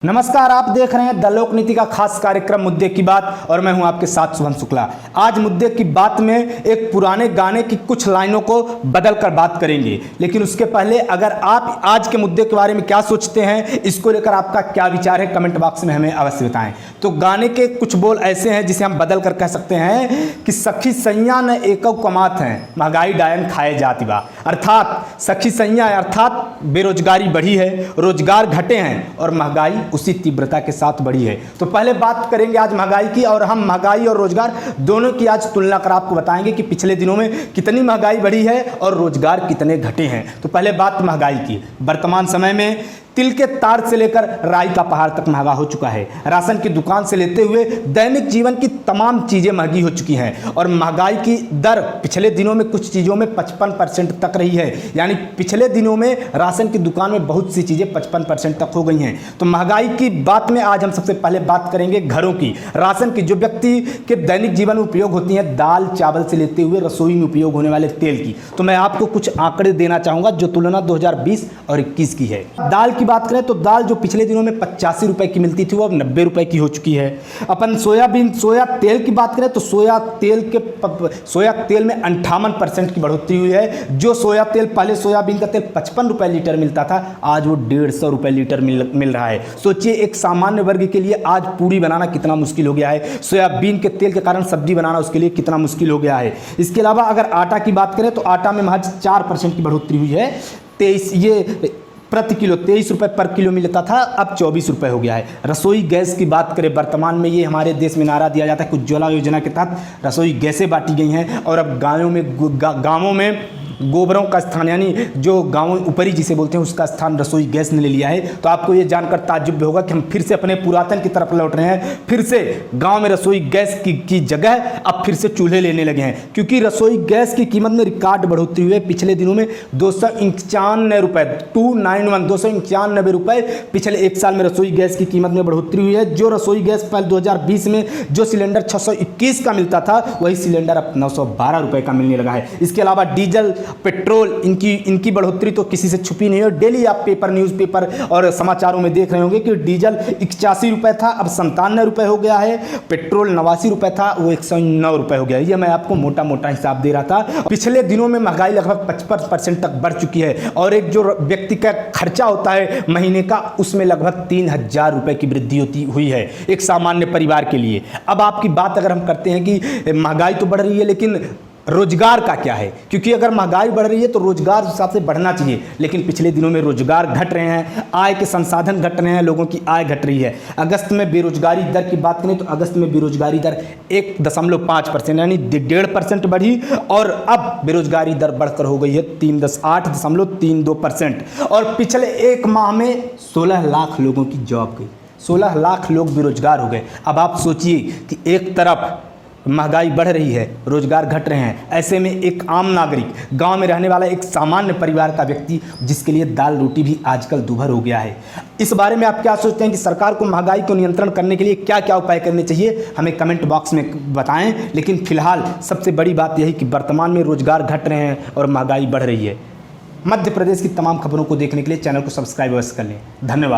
नमस्कार, आप देख रहे हैं द लोक नीति का खास कार्यक्रम मुद्दे की बात और मैं हूं आपके साथ शुभम शुक्ला। आज मुद्दे की बात में एक पुराने गाने की कुछ लाइनों को बदलकर बात करेंगे, लेकिन उसके पहले अगर आप आज के मुद्दे के बारे में क्या सोचते हैं, इसको लेकर आपका क्या विचार है, कमेंट बॉक्स में हमें अवश्य बताएं। तो गाने के कुछ बोल ऐसे हैं जिसे हम बदल कर कह सकते हैं कि सखी सैया न एकौ कमात हैं, महंगाई डायन खाए जाति बा। अर्थात सखी सैया अर्थात बेरोजगारी बढ़ी है, रोजगार घटे हैं और महंगाई उसी तीव्रता के साथ बढ़ी है। तो पहले बात करेंगे आज महंगाई की, और हम महंगाई और रोजगार दोनों की आज तुलना कर आपको बताएंगे कि पिछले दिनों में कितनी महंगाई बढ़ी है और रोजगार कितने घटे हैं। तो पहले बात महंगाई की। वर्तमान समय में तिल के तार से लेकर राई का पहाड़ तक महंगा हो चुका है। राशन की दुकान से लेते हुए दैनिक जीवन की तमाम चीजें महंगी हो चुकी हैं और महंगाई की दर पिछले दिनों में कुछ चीजों में 55% तक रही है। यानी पिछले दिनों में राशन की दुकान में बहुत सी चीजें 55% तक हो गई हैं। तो महंगाई की बात में आज हम सबसे पहले बात करेंगे घरों की, राशन की, जो व्यक्ति के दैनिक जीवन में उपयोग होती है, दाल चावल से लेते हुए रसोई में उपयोग होने वाले तेल की। तो मैं आपको कुछ आंकड़े देना चाहूंगा जो तुलना 2020 और 21 की है। दाल की बात करें तो दाल जो पिछले दिनों में 85 रुपए की मिलती थी वो अब 90 रुपए की हो चुकी है। अपन सोया तेल की बात करें तो सोया तेल में 58% की बढ़ोतरी हुई है। जो सोया तेल पहले सोयाबीन का तेल 55 रुपए लीटर मिलता था, आज वो 150 रुपए लीटर मिल रहा है। सोचिए एक सामान्य वर्ग के लिए आज पूरी बनाना कितना मुश्किल हो गया है। सोयाबीन के तेल के कारण सब्जी बनाना उसके लिए कितना मुश्किल हो गया है। इसके अलावा अगर आटा की बात करें तो आटा में महज 4% की बढ़ोतरी हुई है। प्रति किलो 23 रुपये पर किलो मिलता था, अब 24 रुपये हो गया है। रसोई गैस की बात करें, वर्तमान में ये हमारे देश में नारा दिया जाता है कि उज्ज्वला योजना के तहत रसोई गैसें बांटी गई हैं और अब गाँवों में गोबरों का स्थान, यानी जो गाँव ऊपरी जिसे बोलते हैं उसका स्थान रसोई गैस ने ले लिया है। तो आपको ये जानकर ताज्जुब होगा कि हम फिर से अपने पुरातन की तरफ लौट रहे हैं। फिर से गांव में रसोई गैस की जगह अब फिर से चूल्हे लेने लगे हैं, क्योंकि रसोई गैस की कीमत में रिकॉर्ड बढ़ोतरी हुई है। पिछले दिनों में 291 रुपये 291 रुपये पिछले एक साल में रसोई गैस की कीमत में बढ़ोतरी हुई है। जो रसोई गैस पहले 2020 में जो सिलेंडर 621 का मिलता था, वही सिलेंडर अब 912 रुपये का मिलने लगा है। इसके अलावा डीजल, पेट्रोल, इनकी बढ़ोतरी तो किसी से छुपी नहीं है। डेली आप न्यूज़पेपर और समाचारों में देख रहे होंगे कि डीजल 81 रुपये था, अब 97 रुपये हो गया है। पेट्रोल 89 रुपये था, वो 109 रुपये हो गया है। ये मैं आपको मोटा मोटा हिसाब दे रहा था। पिछले दिनों में महंगाई लगभग 55% तक बढ़ चुकी है और एक जो व्यक्ति का खर्चा होता है महीने का, उसमें लगभग 3000 रुपये की वृद्धि हुई है एक सामान्य परिवार के लिए। अब आपकी बात अगर हम करते हैं कि महंगाई तो बढ़ रही है, लेकिन रोजगार का क्या है, क्योंकि अगर महंगाई बढ़ रही है तो रोजगार उस हिसाब से बढ़ना चाहिए, लेकिन पिछले दिनों में रोजगार घट रहे हैं, आय के संसाधन घट रहे हैं, लोगों की आय घट रही है। अगस्त में बेरोजगारी दर की बात करें तो अगस्त में बेरोजगारी दर 1.5% यानी 1.5% बढ़ी और अब बेरोजगारी दर बढ़कर हो गई है 8.32% और पिछले एक माह में 16 लाख लोगों की जॉब गई, 16 लाख लोग बेरोजगार हो गए। अब आप सोचिए कि एक तरफ महंगाई बढ़ रही है, रोजगार घट रहे हैं, ऐसे में एक आम नागरिक, गांव में रहने वाला एक सामान्य परिवार का व्यक्ति, जिसके लिए दाल रोटी भी आजकल दूभर हो गया है। इस बारे में आप क्या सोचते हैं कि सरकार को महंगाई को नियंत्रण करने के लिए क्या क्या उपाय करने चाहिए, हमें कमेंट बॉक्स में बताएं। लेकिन फिलहाल सबसे बड़ी बात यही कि वर्तमान में रोजगार घट रहे हैं और महंगाई बढ़ रही है। मध्य प्रदेश की तमाम खबरों को देखने के लिए चैनल को सब्सक्राइब अवश्य कर लें। धन्यवाद।